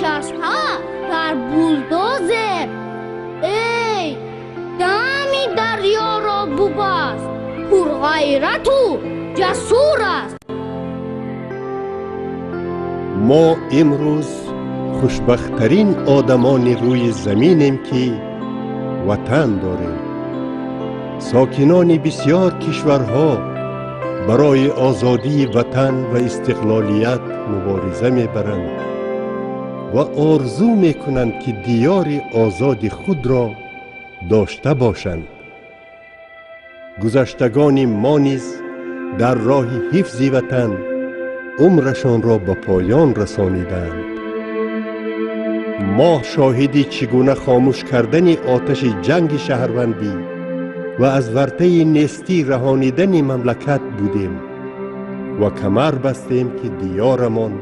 چشم‌ها در بولدوزر. ای دمی دریا را ببست، پرغیرت و جسور است. ما امروز خوشبخت‌ترین آدمان روی زمینیم که وطن داریم. ساکنان بسیار کشورها برای آزادی وطن و استقلالیت مبارزه می‌برند و آرزو می‌کنند که دیار آزاد خود را داشته باشند. گذشتگان ما نیز در راه حفظ وطن عمرشان را به پایان رسانیدند. ما شاهد چگونه خاموش کردن آتش جنگ شهروندی و از ورطه نیستی رهانیدن مملکت بودیم و کمر بستیم که دیارمان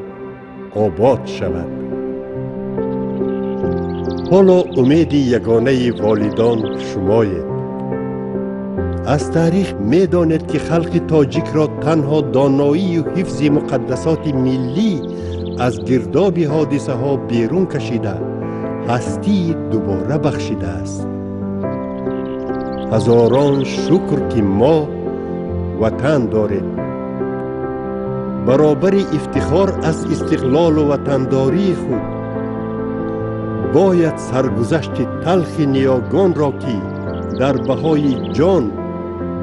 آباد شود. حالا امید یگانه والدان شمایید. از تاریخ می دانید که خلق تاجیک را تنها دانایی و حفظ مقدسات ملی از گرداب حادثه ها بیرون کشیده هستی دوباره بخشیده است. هزاران شکر که ما وطن داریم. برابر افتخار از استقلال و وطنداری خود باید سرگذشت تلخ نیاگان را که در بهای جان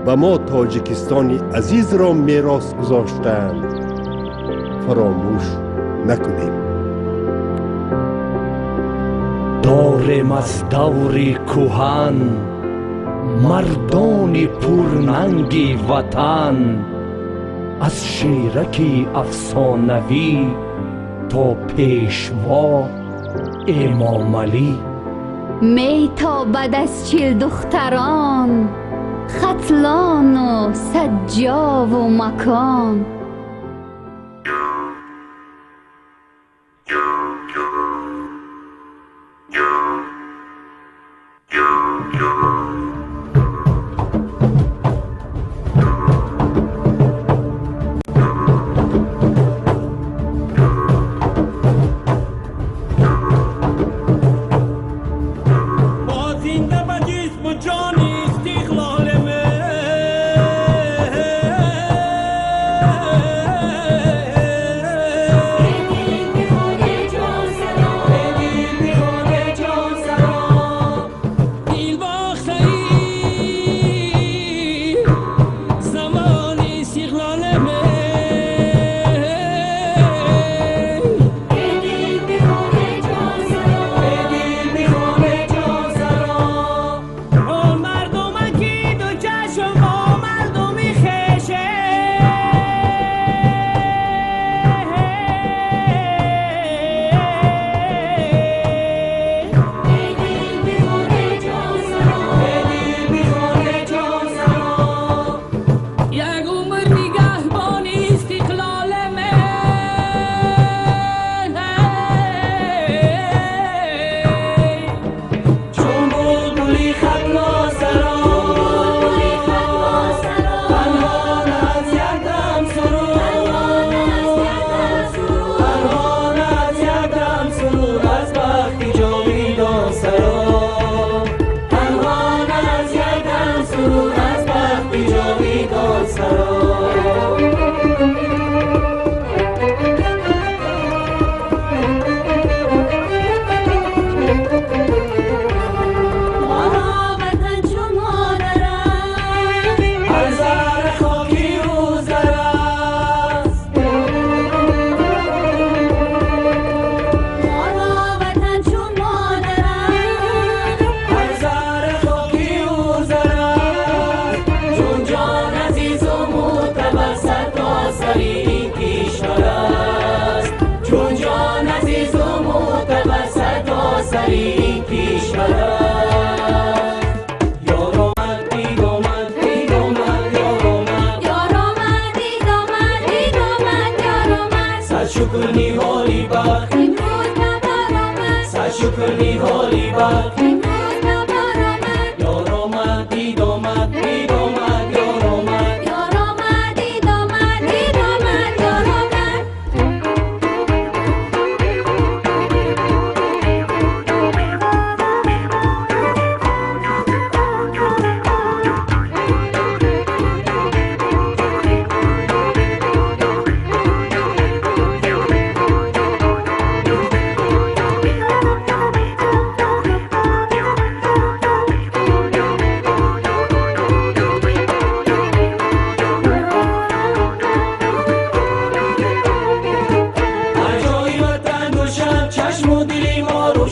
به ما تاجیکستان عزیز را میراث گذاشتند فراموش نکنیم. داریم از دور کهن مردان پرننگی وطن، از شیرکی افسانوی تا پیشوا امام علی. میتابد از چیل دختران، ختلان و سجا و مکان.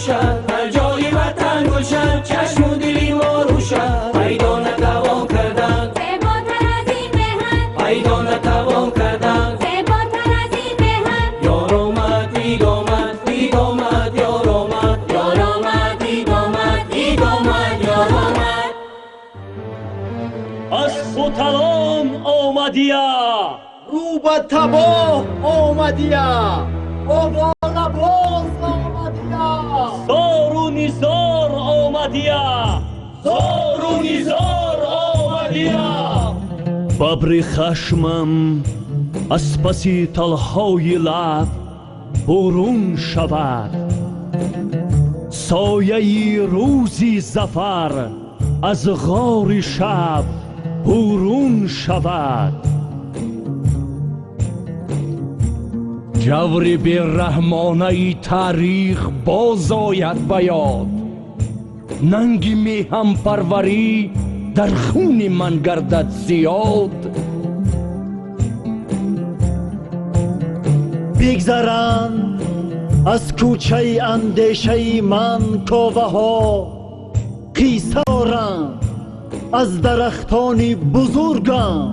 باشد، هر جای وطن گلشن، چشم و دلی ما روشن، پیدا نتوان کردن زیباتر از این مهن، پیدا نتوان کردن زیباتر از این مهن. یار آمد دید آمد دید آمد یار آمد یار آمد دید آمد دید آمد یار آمد. از ختلان آمدیا رو به تباه آمدیا، با نباز آمدیا. زار و نیزار آمدیا، زار و نیزار آمدیا. ببر خشمم از پسی تلهای لب برون شود، سایه روزی زفر از غار شب برون شود. جور بی‌رحمانه تاریخ باز آید به یاد، ننگ میهم پروری در خون من گردد زیاد. بگذرند از کوچه اندیشه من کاوه ها، قیصه آرند از درختان بزرگم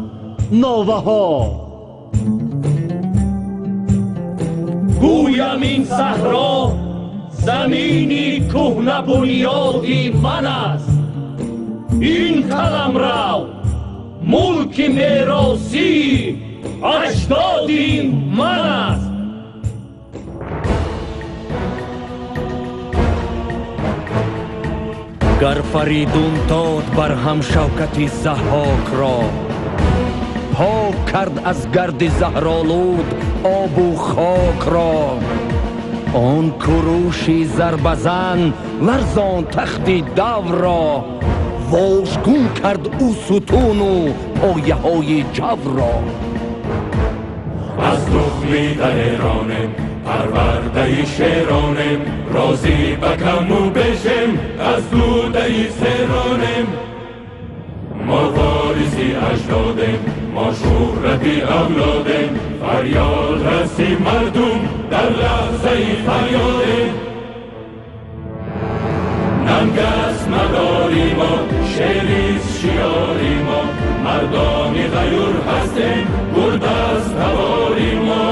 ناوه ها. گویم این صحرا زمینی کهنه بنیادی من است، این قلمرو ملک میراثی اجدادی من است. گر فریدون داد بر هم شوکتی ضحاک را، پاک کرد از گرد زهرآلود آب و خاک را، آن کروشی زربزن لرزان تختی دور را، واژگون کرد او ستون و پایه های جو را. از تخمی دلیرانم پرورده شیرانم، رازی بکم و بشم از دوده سیرانم. ما وارثی اجدادم، ما شهرتی اولادم، فریاد رسی مردم در لحظه فریادم. ننگ است مداری ما، شعریست شیاری ما، مردانی غیور هستیم گرد است سواری ما.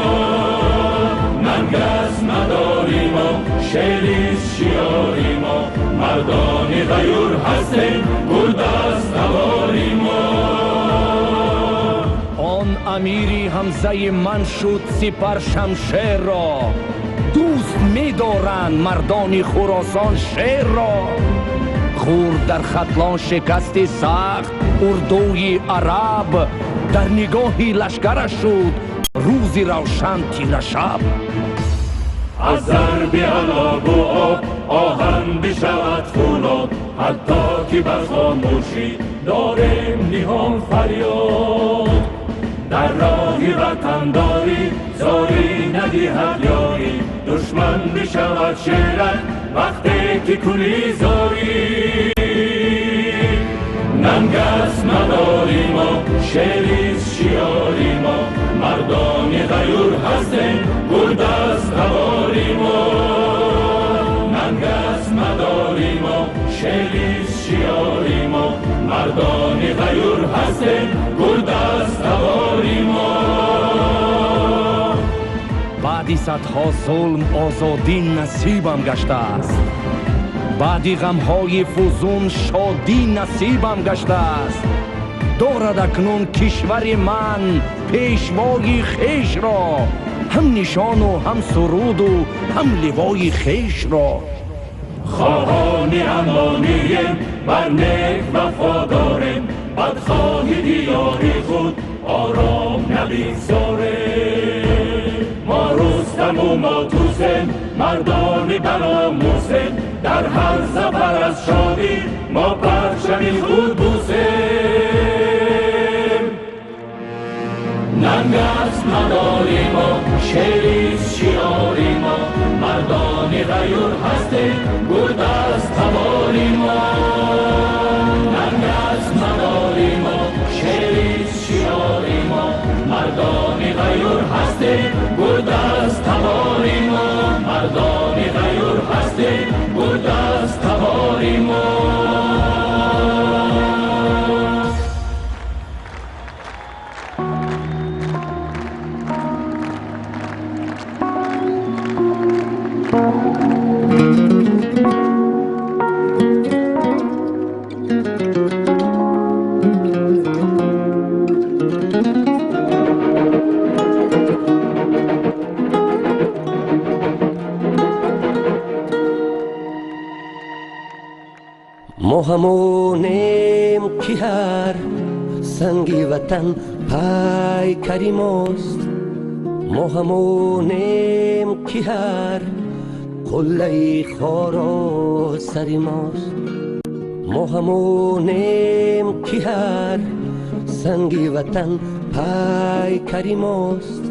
ننگ است مداری ما، شعریست شیاری ما، مردانی غیور هستیم گرد است سواری ما. آن امیری حمزه من شد سپر شمشیر را، دوست می دارند مردان خراسان شیر را. خور در ختلان شکست سخت اردوی عرب، در نگاهی لشکرش شد روزی روشن تیره شب. از ضرب علاب و آب آهن بشود خوناب، حتی که بر خاموشی داریم نهان فریاد. در راه وطنداری زاری ندهد یاری، دشمن بشود شیرت وقتی که کنی زاری. ننگ است مداری ما، شعریست شیاری ما، مردانی غیور هستیم گرد است سواری ما. ننگ است مداری ما، شعریست شیاری ما، مردانی غیور هستیم گرد است سواری ما. بعدی صدها ظلم آزادی نصیبم گشته است، بعدی غمهای فزون شادی نصیبم گشته است. دارد اکنون کشور من پیشوای خیش را، هم نشان و هم سرود و هم لوای خیش را. خواهان امانیم بر نیک وفاداریم، بدخواه دیاری خود آرام نبیگذاریم. ما رستم و ما توسیم مردانی برآموزیم، در هر زفر از شادی ما پرچمی خود بوسیم. ننگ است مداری ما، شعریست شیاری ما، مردانی غیور هستیم گرد است سواری ما. ننگ است مداری ما، شعریست شیاری ما، مردانی غیور هستیم گرد است سواری ما. مردانی غیور هستیم ما همونیم که هر سنگی وطن پای کریماست. ما همونیم که هر قله خارا سری ماست. ما همونیم که هر سنگی وطن پای کریماست.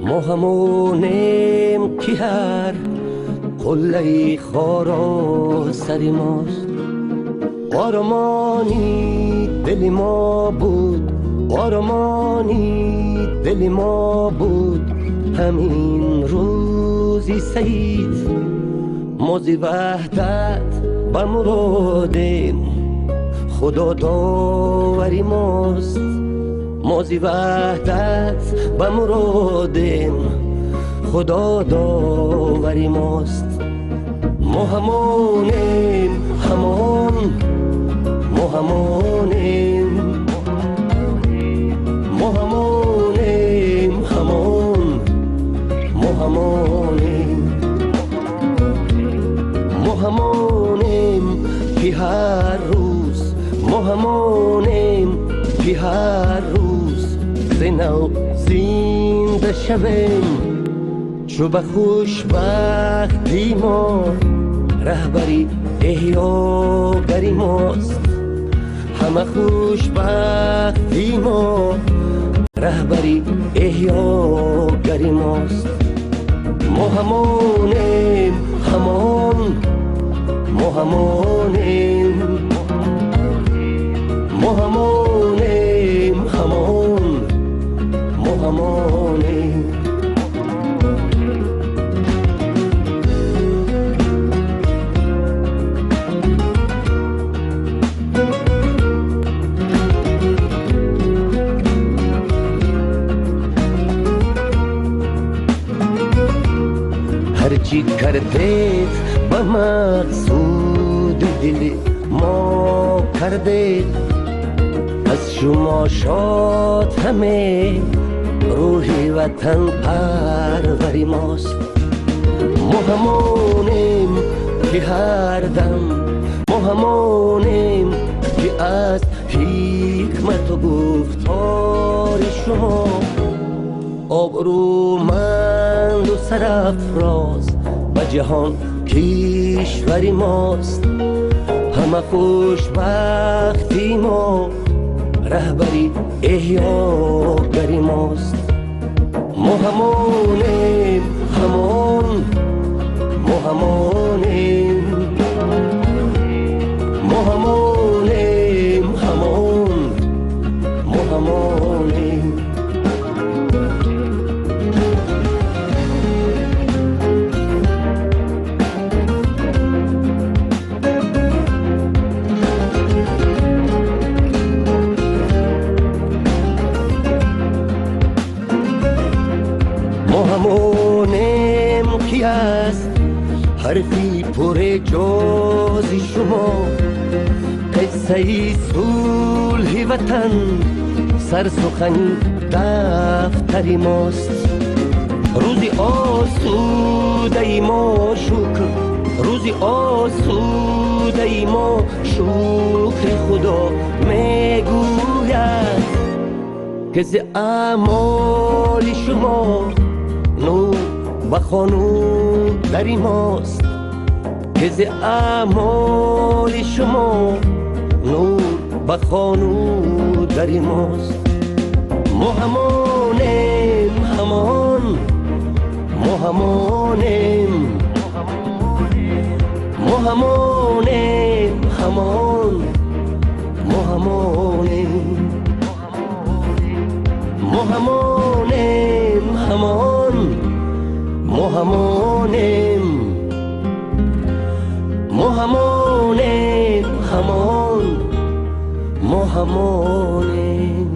ما همونیم که هر قله خارا سری ماست. آرمانی دل ما بود، آرمانی دل ما بود، همین روزی سعید موزی وحدت به مرادیم خدا داوری ماست. موزی وحدت به مرادیم خدا داوری ماست. ما همونیم همون، ما همونیم، ما همونیم همون، ما همونیم، ما همونیم که هر روز، ما همونیم که هر روز زنو زنده شویم. چو به خوشبختی ما رهبری احیاگری ماست. همه خوشبختی ما رهبری احیاگری ماست. ما همونیم همون، ما همونیم، ما همونیم همون، ما همونیم. هرچی کردید به مقصود دل ما کردید، از شما شاد همه روح وطن پروری ماست. ما همونیم که هر دم، ما همونیم که از حکمت و گفتار شما آبرومند و سرافراز به جهان کشوری ماست. همه خوشبختی ما رهبری احیاگری ماست. ما همونیم همون، ما همونیم، ما همونیم همون، ما همونیم. ما همونیم که از حرفی پر جاز شما قصه صلح وطن سرسخنی دفتری ماست. روزی آسوده ما شکر، روزی آسوده ما شکر خدا میگوید که ز اعمال شما نور و خانود در ماست. که ز اعمال شما نور و خانود در ماست. ما همونیم همان، ما همونیم، ما همونیم همان، ما همونیم، ما همونیم همان، ما همونیم، ما همونیم همان، ما همونیم.